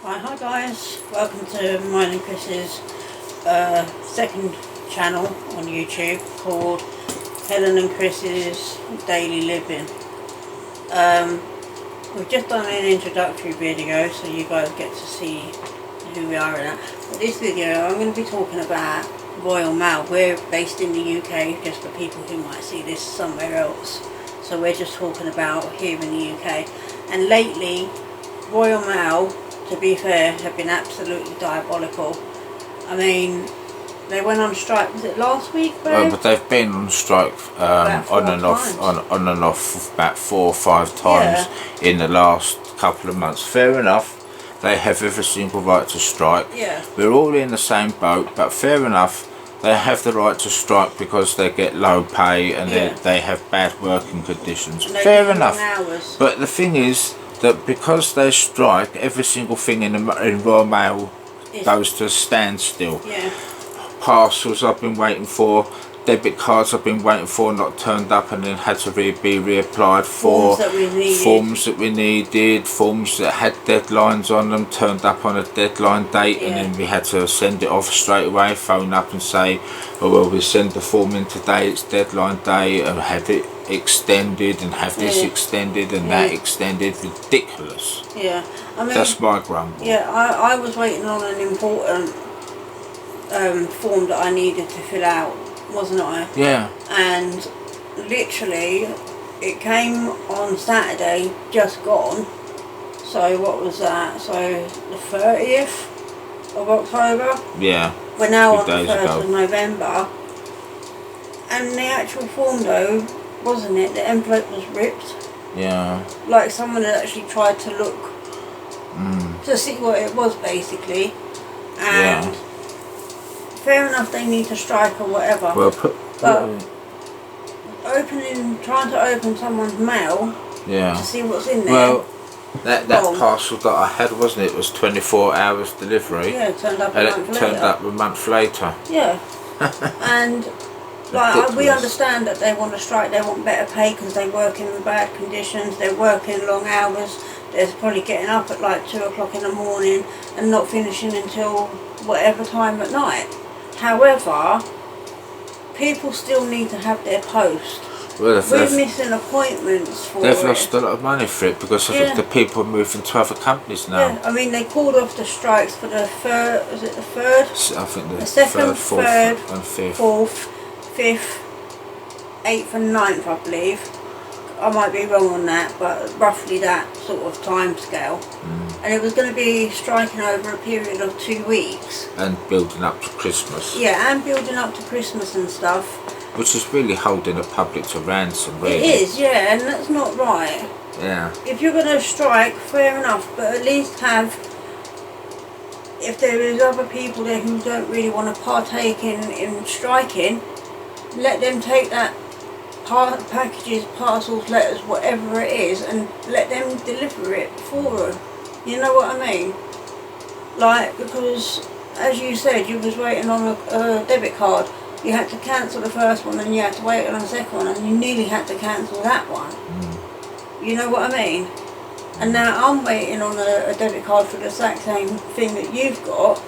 Right, hi guys, welcome to mine and Chris's second channel on YouTube called Helen and Chris's Daily Living. We've just done an introductory video so you guys get to see who we are in that. But this video I'm going to be talking about Royal Mail. We're based in the UK, just for people who might see this somewhere else. So we're just talking about here in the UK. And lately, Royal Mail, to be fair, have been absolutely diabolical. I mean, they went on strike, was it last week, babe? Well, but they've been on strike on and off about 4 or 5 times in the last couple of months. Fair enough, they have every single right to strike. Yeah. We're all in the same boat, but fair enough, they have the right to strike because they get low pay and they have bad working conditions. Fair enough. But the thing is that because they strike, every single thing in Royal Mail goes to a standstill. Yeah. Parcels I've been waiting for, debit cards I've been waiting for, not turned up and then had to be reapplied for. Forms that we needed, forms that had deadlines on them, turned up on a deadline date, and then we had to send it off straight away, phone up and say, oh well, we send the form in today, it's deadline day, and have it extended and have this extended and that extended. Ridiculous. Yeah, I mean, that's my grumble. Yeah, I was waiting on an important form that I needed to fill out, wasn't I? Yeah. And literally it came on Saturday, just gone. So what was that? So the 30th of October? Yeah. We're now on the 1st of November. And the actual form though, wasn't it? The envelope was ripped. Yeah. Like someone had actually tried to look to see what it was basically. And fair enough, they need to strike or whatever. Well, but trying to open someone's mail to see what's in there. Well, that parcel that I had, wasn't it? It was 24 hours delivery. Yeah, it turned up a month later. Yeah. And like we understand that they want to strike, they want better pay because they work in bad conditions, they're working long hours, they're probably getting up at like 2 o'clock in the morning and not finishing until whatever time at night. However, people still need to have their post. Well, we're missing appointments for They've lost a lot of money for it because of the people moving to other companies now. Yeah, I mean they called off the strikes for the third, was it the third? I think the second, third, and fifth. 4th, 5th, 8th and 9th I believe. I might be wrong on that, but roughly that sort of time scale. And it was going to be striking over a period of 2 weeks. And building up to Christmas. Yeah, and building up to Christmas and stuff. Which is really holding the public to ransom, really. It is, yeah, and that's not right. Yeah. If you're going to strike, fair enough, but at least have, if there is other people there who don't really want to partake in striking, let them take that packages, parcels, letters, whatever it is, and let them deliver it for them. You know what I mean? Like, because as you said, you was waiting on a debit card. You had to cancel the first one and you had to wait on the second one, and you nearly had to cancel that one. You know what I mean? And now I'm waiting on a debit card for the exact same thing that you've got.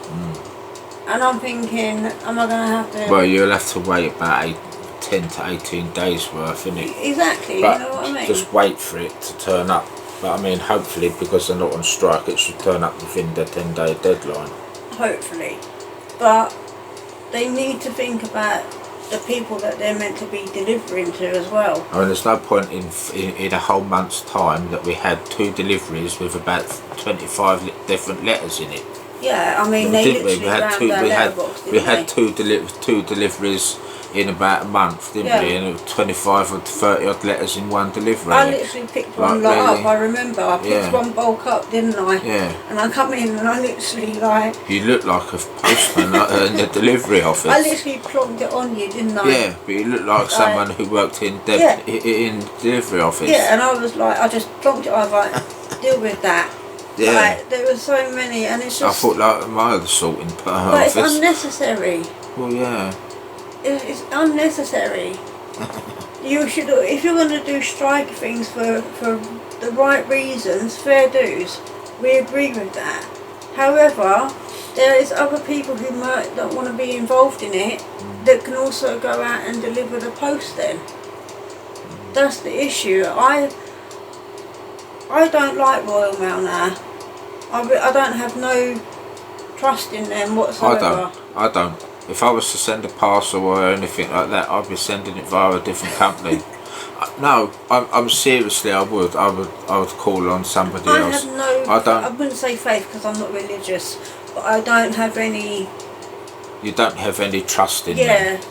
And I'm thinking, am I going to have to... Well, you'll have to wait about 10 to 18 days worth, innit? Exactly, but you know what I mean? Just wait for it to turn up. But I mean, hopefully, because they're not on strike, it should turn up within the 10-day deadline. Hopefully. But they need to think about the people that they're meant to be delivering to as well. I mean, there's no point in a whole month's time that we had 2 deliveries with about 25 different letters in it. Yeah, I mean, they literally we had two deliveries in about a month, didn't we? And 25 or 30 odd letters in one delivery. I literally picked one lot up, I remember. I picked one bulk up, didn't I? Yeah. And I come in and I literally like... You look like a postman in the delivery office. I literally plonked it on you, didn't I? Yeah, but you look like someone who worked in delivery office. Yeah, and I was like, I just plonked it, I was like, deal with that. Yeah. Like, there were so many, and it's just... I thought like my other sorting but it's unnecessary. Well, yeah. It's unnecessary. You should, if you're going to do strike things for the right reasons, fair dues, we agree with that. However, there is other people who might not want to be involved in it that can also go out and deliver the post then. That's the issue. I don't like Royal Mail now. I don't have no trust in them whatsoever. I don't. If I was to send a parcel or anything like that, I'd be sending it via a different company. No, I'm seriously. I would call on somebody else. I wouldn't say faith because I'm not religious, but I don't have any. You don't have any trust in them.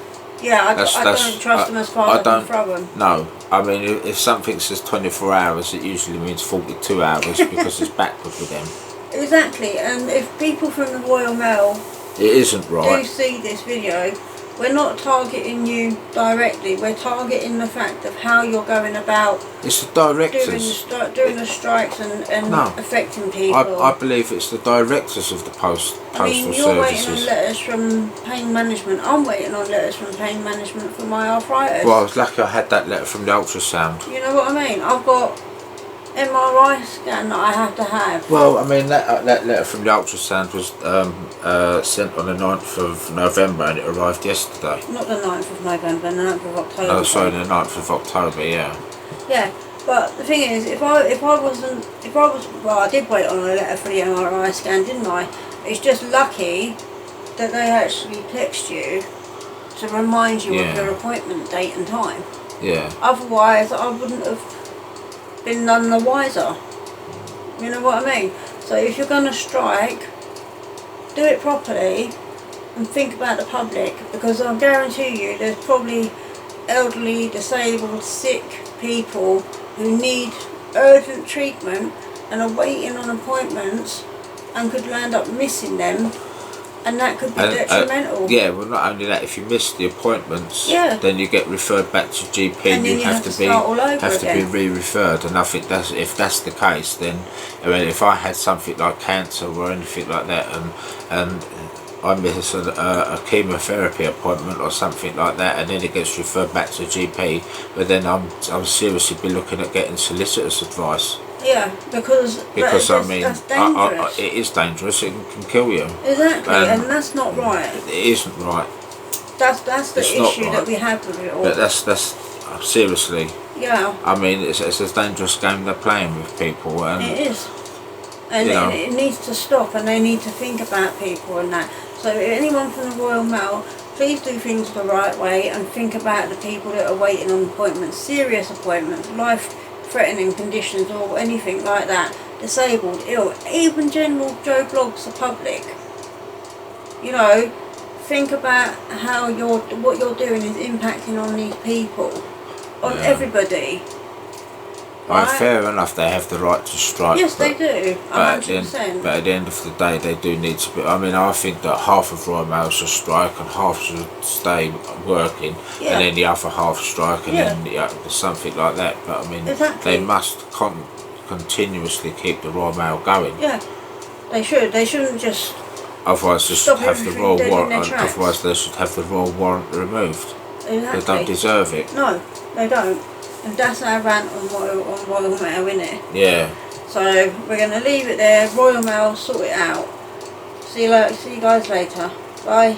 Yeah, I don't trust them as far as I can throw them. No, I mean, if something says 24 hours, it usually means 42 hours because it's backward with them. Exactly, and if people from the Royal Mail it isn't right. do see this video, we're not targeting you directly, we're targeting the fact of how you're going about it's the directors doing the strikes and affecting people. I believe it's the directors of the postal services. You're waiting on letters from pain management. I'm waiting on letters from pain management for my arthritis. Well, I was lucky I had that letter from the ultrasound. You know what I mean? I've got MRI scan that I have to have. Well, I mean, that letter from the ultrasound was sent on the 9th of November and it arrived yesterday. Not the 9th of November, the 9th of October. No, sorry, the 9th of October, yeah. Yeah, but the thing is, well, I did wait on a letter for the MRI scan, didn't I? It's just lucky that they actually text you to remind you of your appointment date and time. Yeah. Otherwise, I wouldn't have been none the wiser. You know what I mean? So if you're going to strike, do it properly and think about the public, because I guarantee you there's probably elderly, disabled, sick people who need urgent treatment and are waiting on appointments and could land up missing them, and that could be detrimental. Yeah, well, not only that, if you miss the appointments, then you get referred back to GP and you have to be re-referred. And I think if that's the case, then I mean, if I had something like cancer or anything like that, and I miss a chemotherapy appointment or something like that, and then it gets referred back to GP, but then I'm seriously be looking at getting solicitor's advice. Yeah, because I mean, that's dangerous. it is dangerous. It can kill you. Exactly, and that's not right. It isn't right. That's the issue that we have with it all. But that's seriously. Yeah. I mean, it's a dangerous game they're playing with people, and it is, and it needs to stop, and they need to think about people and that. So, if anyone from the Royal Mail, please do things the right way and think about the people that are waiting on appointments, serious appointments, life-threatening conditions or anything like that, disabled, ill, even general Joe Blogs, the public. You know, think about how what you're doing is impacting on these people, on everybody. Right? Fair enough, they have the right to strike. Yes, they do, 100%. But at the end of the day, they do need to be. I mean, I think that half of Royal Mail should strike and half should stay working, and then the other half strike, and then something like that. But I mean, they must continuously keep the Royal Mail going. Yeah, they should. They shouldn't just. Otherwise, they should have the royal warrant. Otherwise, they should have the royal warrant removed. Exactly. They don't deserve it. No, they don't. And that's our rant on Royal Mail, isn't it? Yeah. So we're going to leave it there. Royal Mail, sort it out. See you guys later. Bye.